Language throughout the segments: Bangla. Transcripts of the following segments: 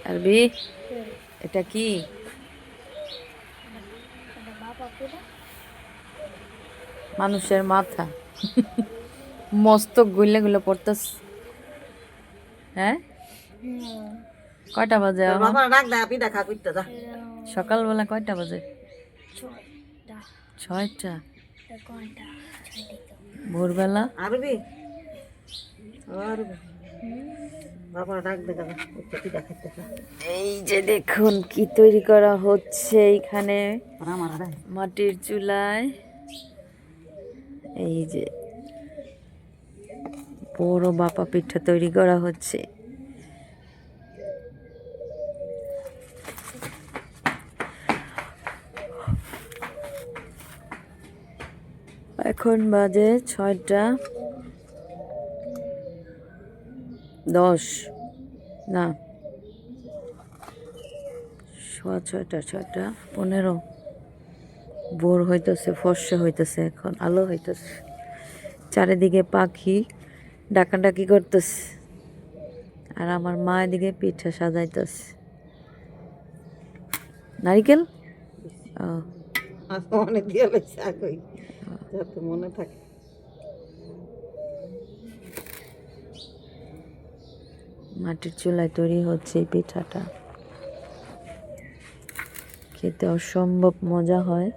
আরবি এটা কি মানুষের মাথা মস্তক গুলে গুলে পড়তেছ হ্যাঁ কয়টা বাজে তোর এখন বাবা ডাক দে আপনি দেখা করতে যা সকালবেলা কয়টা বাজে 6টা ভোরবেলা আরবি আরবি বাবা ডাক দে দাদা কি দেখাইতে এই যে দেখুন কি তৈরি করা হচ্ছে এইখানে আমার মাটির চুলায় এই যে বড় বাপা পিঠা তৈরি করা হচ্ছে এখন বাজে 6টা 10 না 6:15 ভোর হইতেছে ফর্সা হইতেছে এখন আলো হইতেছে চারিদিকে পাখি ডাকাডাকি করতেছে আর আমার মা এদিকে পিঠা সাজাইতেছে নারিকেল অনেক দিয়ে লেগেছে আগেই যাতে মনে থাকে মাটির চুলায় তৈরি হচ্ছে এই পিঠাটা খেতে অসম্ভব মজা হয়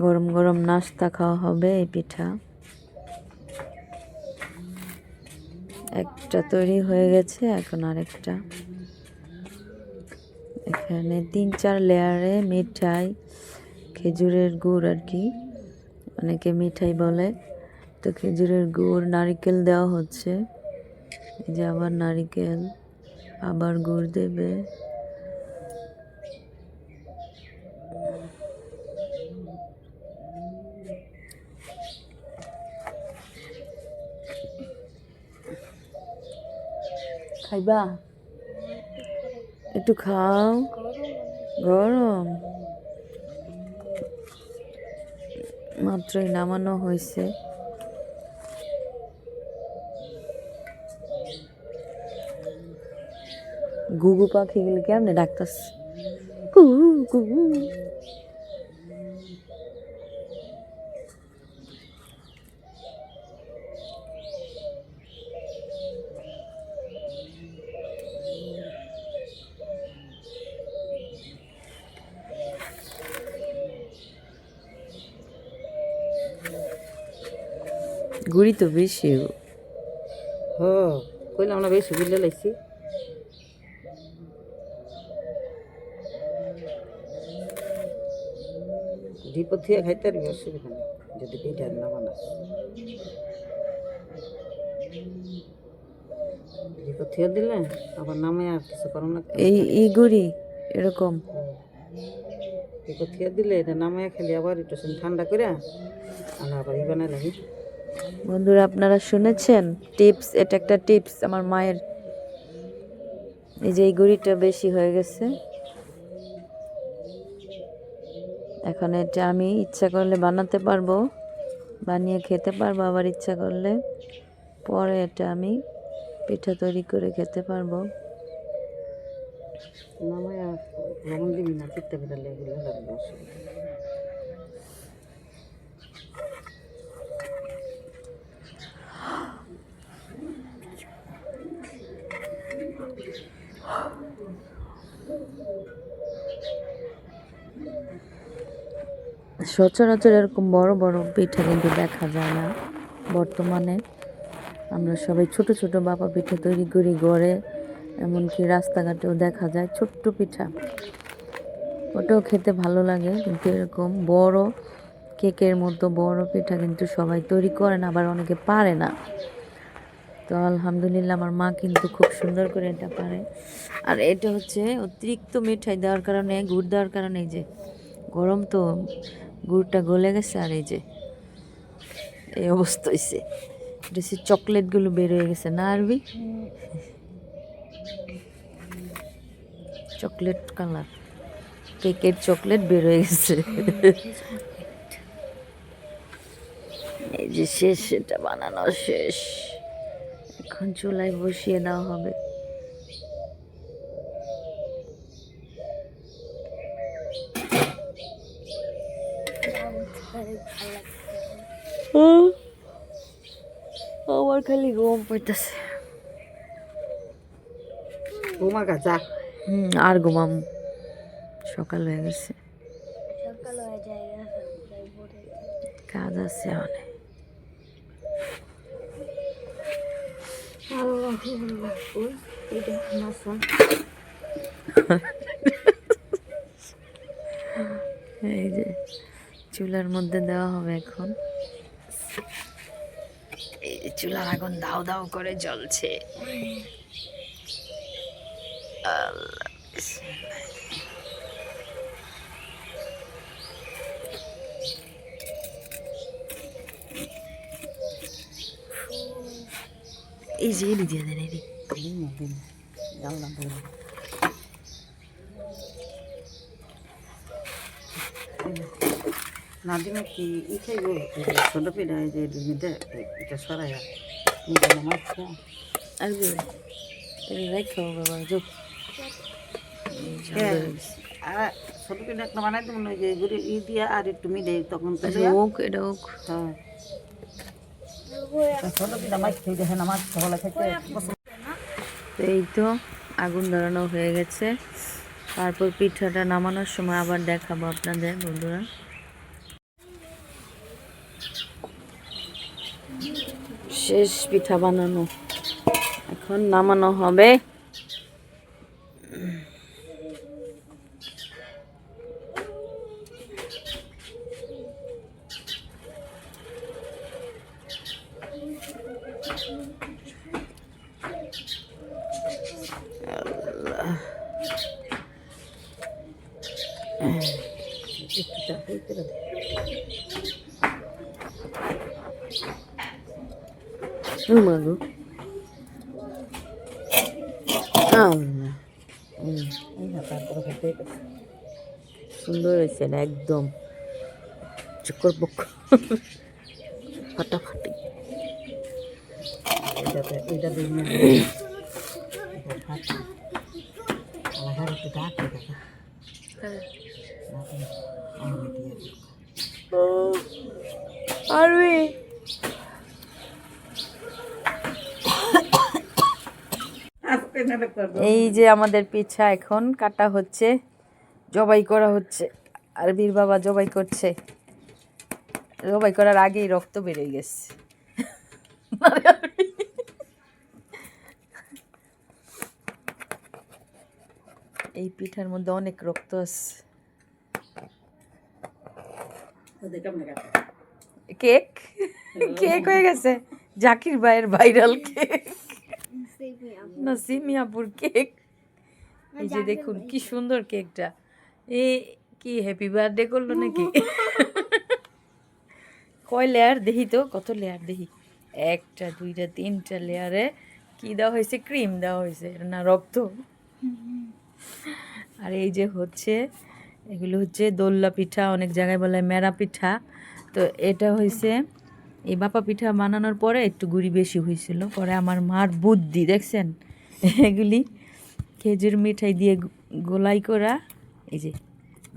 গরম গরম নাস্তা খাওয়া হবে এই পিঠা একটা তৈরি হয়ে গেছে এখন আরেকটা এখানে 3-4 লেয়ারে মিঠাই খেজুরের গুড় আর কি অনেকে মিঠাই বলে তো খেজুরের গুড় নারকেল দেওয়া হচ্ছে এই যে আবার নারকেল আবার গুড় দেবে খাইবা একটু খাও গরম মাত্রই নামানো হয়েছে ঘুঘু পাখিগুলি কেমনে ডাকতেছে কুহু কুহু গুড়ি তো বেশি কইলাম না বেশি বুঝলে লাইছি ডিপো থেকে খাইতে পারবি অসুবিধা নেই যদি পিঠা না বানাস ডিপো থেকে দিলে আবার নামে আর কিছু করো না এই গুড়ি এরকম ডিপো থেকে দিলে এটা নামে খেলে আবার একটু ঠান্ডা করে আবার বানাই লাগি বন্ধুরা আপনারা শুনেছেন টিপস এটা একটা টিপস আমার মায়ের এই যে এই গুড়িটা বেশি হয়ে গেছে এখন এটা আমি ইচ্ছা করলে বানাতে পারবো বানিয়ে খেতে পারবো আবার ইচ্ছা করলে পরে এটা আমি পিঠা তৈরি করে খেতে পারবো নামায় লবণ দিবি না পিঠা পিঠা লেগে লাগবে অসুবিধা সচরাচর এরকম বড় বড় পিঠা কিন্তু দেখা যায় না বর্তমানে আমরা সবাই ছোট ছোট বাপা পিঠা তৈরি করি ঘরে এমনকি রাস্তাঘাটেও দেখা যায় ছোট্ট পিঠা ওটাও খেতে ভালো লাগে কিন্তু এরকম বড় কেকের মতো বড় পিঠা কিন্তু সবাই তৈরি করে না আবার অনেকে পারে না তো আলহামদুলিল্লাহ আমার মা কিন্তু খুব সুন্দর করে এটা পারে আর এটা হচ্ছে অতিরিক্ত মিঠাই দেওয়ার কারণে গুড় দেওয়ার কারণে এই যে গরম তো গুড়টা গলে গেছে আর এই যে এই অবস্থা হয়েছে এটা হচ্ছে চকলেটগুলো বের হয়ে গেছে না আরবি চকলেট কালার কেকের চকলেট বের হয়ে গেছে এই যে শেষ এটা বানানো শেষ এখন চুলায় বসিয়ে দেওয়া হবে আমার খালি ঘুম পাইতেছে। ঘুমা গাছা আর ঘুমাম, সকাল হয়ে গেছে, কাজ আছে অনেক। এই যে চুলার মধ্যে দেওয়া হবে এখন। এই যে চুলার আগুন দাও দাও করে জ্বলছে। আল্লাহ, বিসমিল্লাহ। এই যে এলি দিয়ে দেন, এলি নাদিমে কি খাইব ছোট পিঠা এই যে ডিমিটা এটা সরাইয়া মিটা নামাচ্ছা আর রেখো বাবা যোগ। আর ছোট পিঠা একটা বানাই দেবো না, যে গুড়ি দিয়া আর একটু মিলে তখন তো হোক, এটা হোক। হ্যাঁ ছোট পিঠা মাছ খেয়ে দেখে নামাজ সকালে খেতে তো এই তো আগুন ধরানো হয়ে গেছে। তারপর পিঠাটা নামানোর সময় আবার দেখাবো আপনাদের বন্ধুরা। শেষ পিঠা বানানো, এখন নামানো হবে। মাগো সুন্দর হয়েছে না একদম, চক্কর পক্ষ ফাটাফাটি। এটা দেখবেন একটু ডাক আরে এই যে আমাদের পিঠা এখন কাটা হচ্ছে, জবাই করা হচ্ছে। আরবির বাবা জবাই করছে, জবাই করার আগেই রক্ত বেরিয়ে গেছে। এই পিঠার মধ্যে অনেক রক্ত আছে। কেক কেক হয়ে গেছে, জাকির ভাইয়ের ভাইরাল কেক, নাসিমিয়াপুর কেক। এই যে দেখুন কি সুন্দর কেকটা। এ কি হ্যাপি বার্থডে করলো নাকি? কয় লেয়ার দেখি তো, কত লেয়ার দেখি, একটা দুইটা তিনটা লেয়ারে কি দেওয়া হয়েছে, ক্রিম দেওয়া হয়েছে না রক্ত। আর এই যে হচ্ছে এগুলো হচ্ছে দোল্লা পিঠা, অনেক জায়গায় বলে মেরা পিঠা। তো এটা হয়েছে এই বাপা পিঠা বানানোর পরে একটু গুড়ি বেশি হয়েছিল, পরে আমার মার বুদ্ধি দেখছেন, এগুলি খেজুর মিঠাই দিয়ে গোলাই করা এই যে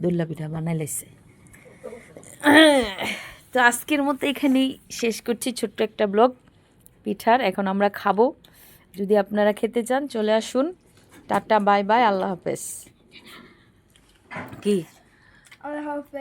দোল্লা পিঠা বানাই লাইছে। তো আজকের মতো এখানেই শেষ করছি ছোট্ট একটা ব্লগ পিঠার। এখন আমরা খাবো, যদি আপনারা খেতে চান চলে আসুন। টাটা, বাই বাই, আল্লাহ হাফেজ। কি আল্লাহ হাফেজ।